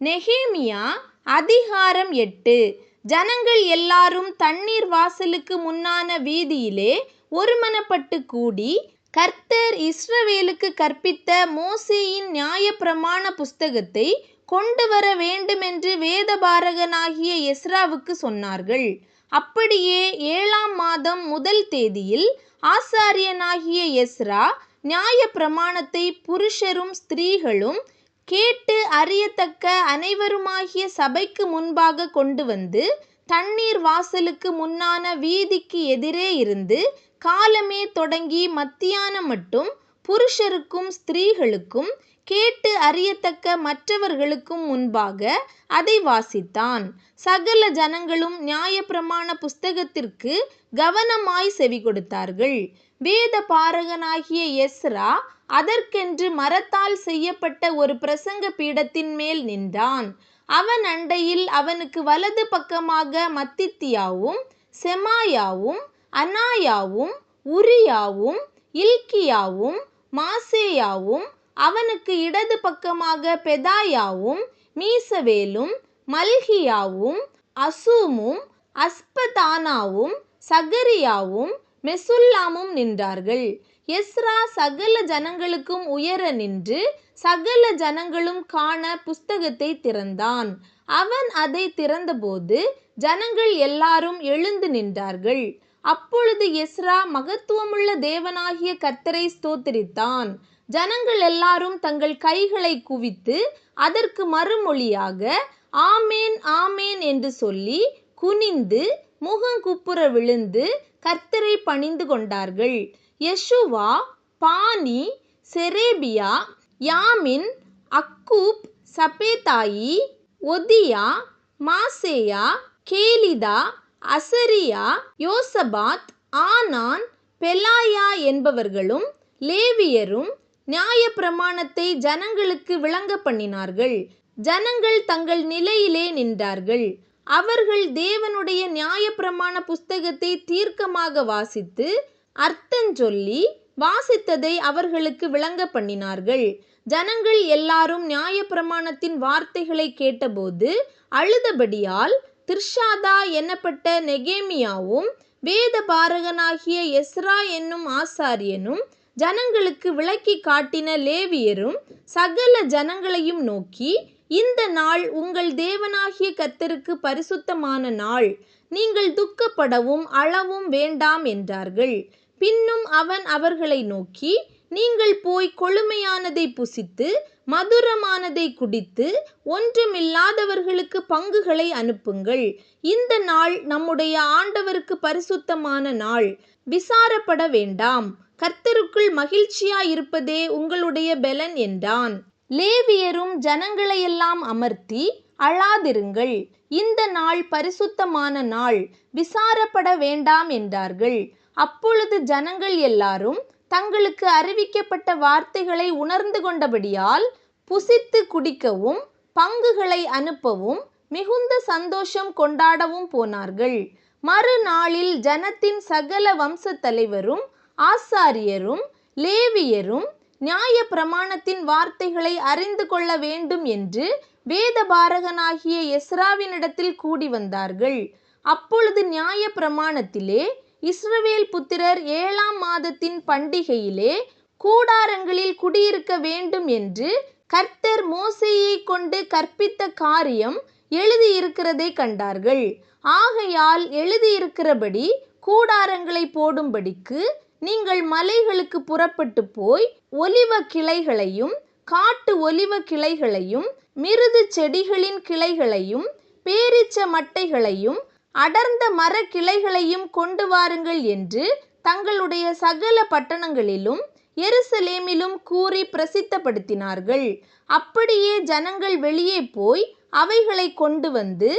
நெகேமியா அதிகாரம் 8. ஜனங்கள் எல்லாரும் தண்ணீர் வாசலுக்கு முன்னான வீதியிலே ஒருமனப்பட்டு கூடி, கர்த்தர் இஸ்ரவேலுக்கு கற்பித்த மோசேயின் நியாயப்பிரமாண புஸ்தகத்தை கொண்டு வர வேண்டுமென்று வேதபாரகனாகிய எஸ்ராவுக்கு சொன்னார்கள். அப்படியே 7ஆம் மாதம் 1 தேதியில் ஆசாரியனாகிய எஸ்ரா நியாயப்பிரமாணத்தை புருஷரும் ஸ்திரீகளும் கேட்டு அறியத்தக்க அனைவருமாகிய சபைக்கு முன்பாக கொண்டு வந்து, தண்ணீர் வாசலுக்கு முன்னான வீதிக்கு எதிரே இருந்து காலமே தொடங்கி மத்தியானம் மட்டும் புருஷருக்கும் ஸ்திரீகளுக்கும் கேட்டு அறியத்தக்க மற்றவர்களுக்கும் முன்பாக அதை வாசித்தான். சகல ஜனங்களும் நியாயப்பிரமாண புஸ்தகத்திற்கு கவனமாய் செவி கொடுத்தார்கள். வேத பாரகனாகிய எஸ்ரா அதற்கென்று மரத்தால் செய்யப்பட்ட ஒரு பிரசங்க பீடத்தின் மேல் நின்றான். அவன் அண்டையில் அவனுக்கு வலது பக்கமாக மத்தித்தியாவும் செமாயாவும் அனாயாவும் உரியாவும் இல்க்கியாவும் மாசேயாவும், அவனுக்கு இடது பக்கமாக பெதாயாவும் மீசவேலும் மல்கியாவும் அசூமும் அஸ்பதானாவும் சகரியாவும் மெசுல்லாமும் நின்றார்கள். எஸ்ரா சகல ஜனங்களுக்கும் உயர நின்று சகல ஜனங்களும் காண புஸ்தகத்தை திறந்தான். அவன் அதை திறந்தபோது ஜனங்கள் எல்லாரும் எழுந்து நின்றார்கள். அப்பொழுது எஸ்ரா மகத்துவமுள்ள தேவனாகிய கர்த்தரை ஸ்தோத்திரித்தான். ஜனங்கள் எல்லாரும் தங்கள் கைகளை குவித்து அதற்கு மறுமொழியாக ஆமேன் ஆமேன் என்று சொல்லி குனிந்து முகங்குப்புற விழுந்து கர்த்தரை பணிந்து கொண்டார்கள். யெஷுவா, பானி, செரேபியா, யாமின், அக்கூப், சபேதாயி, ஒதியா, மாசேயா, கேலிதா, அசரியா, யோசபாத், ஆனான், பெலாயா என்பவர்களும் லேவியரும் நியாயப்பிரமாணத்தை ஜனங்களுக்கு விளங்க பண்ணினார்கள். ஜனங்கள் தங்கள் நிலையிலே நின்றார்கள். அவர்கள் தேவனுடைய நியாயப்பிரமாண புஸ்தகத்தை தீர்க்கமாக வாசித்து அர்த்தஞ்சொல்லி வாசித்ததை அவர்களுக்கு விளங்க பண்ணினார்கள். ஜனங்கள் எல்லாரும் நியாயப்பிரமாணத்தின் வார்த்தைகளை கேட்டபோது அழுதபடியால் திர்ஷாதா என்னப்பட்ட நெகேமியாவும் வேத பாரகனாகிய எஸ்ரா என்னும் ஆசாரியனும் ஜனங்களுக்கு விளக்கி காட்டின லேவியரும் சகல ஜனங்களையும் நோக்கி, இந்த நாள் உங்கள் தேவனாகிய கர்த்தருக்கு பரிசுத்தமான நாள், நீங்கள் துக்கப்படவும் அழவும் வேண்டாம் என்றார்கள். பின்னும் அவன் அவர்களை நோக்கி, நீங்கள் போய் கொழுமையானதை புசித்து மதுரமானதை குடித்து ஒன்றுமில்லாதவர்களுக்கு பங்குகளை அனுப்புங்கள். இந்த நாள் நம்முடைய ஆண்டவருக்கு பரிசுத்தமான நாள், விசாரப்பட வேண்டாம், கர்த்தருக்குள் மகிழ்ச்சியாயிருப்பதே உங்களுடைய பெலன் என்றான். லேவியரும் ஜனங்களையெல்லாம் அமர்த்தி, அழாதிருங்கள், இந்த நாள் பரிசுத்தமான நாள், விசாரப்பட வேண்டாம் என்றார்கள். அப்பொழுது ஜனங்கள் எல்லாரும் தங்களுக்கு அறிவிக்கப்பட்ட வார்த்தைகளை உணர்ந்து கொண்டபடியால் புசித்து குடிக்கவும் பங்குகளை அனுப்பவும் மிகுந்த சந்தோஷம் கொண்டாடவும் போனார்கள். மறுநாளில் ஜனத்தின் சகல வம்ச தலைவரும் ஆசாரியரும் லேவியரும் நியாய பிரமாணத்தின் வார்த்தைகளை அறிந்து கொள்ள வேண்டும் என்று வேதபாரகனாகிய எஸ்ராவினிடத்தில் கூடி வந்தார்கள். அப்பொழுது நியாய பிரமாணத்திலே இஸ்ரவேல் புத்திரர் 7ஆம் மாதத்தின் பண்டிகையிலே கூடாரங்களில் குடியிருக்க வேண்டும் என்று கர்த்தர் மோசேயை கொண்டு கற்பித்த காரியம் எழுதியிருக்கிறதை கண்டார்கள். ஆகையால் எழுதியிருக்கிறபடி கூடாரங்களை போடும்படிக்கு நீங்கள் மலைகளுக்கு புறப்பட்டு போய் ஒலிவ கிளைகளையும் காட்டு ஒலிவ கிளைகளையும் மிருது செடிகளின் கிளைகளையும் பேரீச்ச மட்டைகளையும் அடர்ந்த மர கிளைகளையும் கொண்டு வாருங்கள் என்று தங்களுடைய சகல பட்டணங்களிலும் எருசலேமிலும் கூறி பிரசித்தப்படுத்தினார்கள். அப்படியே ஜனங்கள் வெளியே போய் அவைகளை கொண்டு வந்து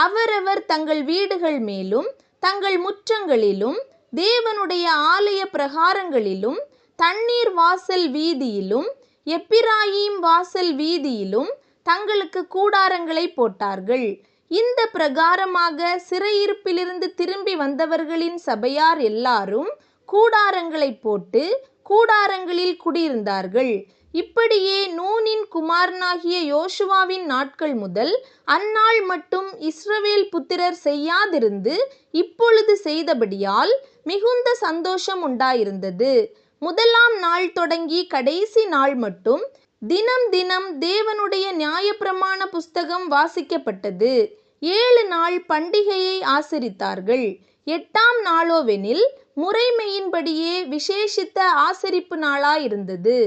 அவரவர் தங்கள் வீடுகள் மேலும் தங்கள் முற்றங்களிலும் தேவனுடைய ஆலய பிரகாரங்களிலும் தண்ணீர் வாசல் வீதியிலும் எப்பிராயீம் வாசல் வீதியிலும் தங்களுக்கு கூடாரங்களை போட்டார்கள். இந்த பிரகாரமாக சிறையிருப்பிலிருந்து திரும்பி வந்தவர்களின் சபையார் எல்லாரும் கூடாரங்களை போட்டு கூடாரங்களில் குடியிருந்தார்கள். இப்படியே நூனின் குமாரனாகிய யோசுவாவின் நாட்கள் முதல் அந்நாள் மட்டும் இஸ்ரவேல் புத்திரர் செய்யாதிருந்து இப்பொழுது செய்தபடியால் மிகுந்த சந்தோஷம் உண்டாயிருந்தது. முதலாம் நாள் தொடங்கி கடைசி நாள் மட்டும் தினம் தினம் தேவனுடைய நியாயப்பிரமாண புஸ்தகம் வாசிக்கப்பட்டது. 7 நாள் பண்டிகையை ஆசரித்தார்கள். 8ஆம் நாளோவெனில் முறைமையின்படியே விசேஷித்த ஆசரிப்பு நாளாயிருந்தது.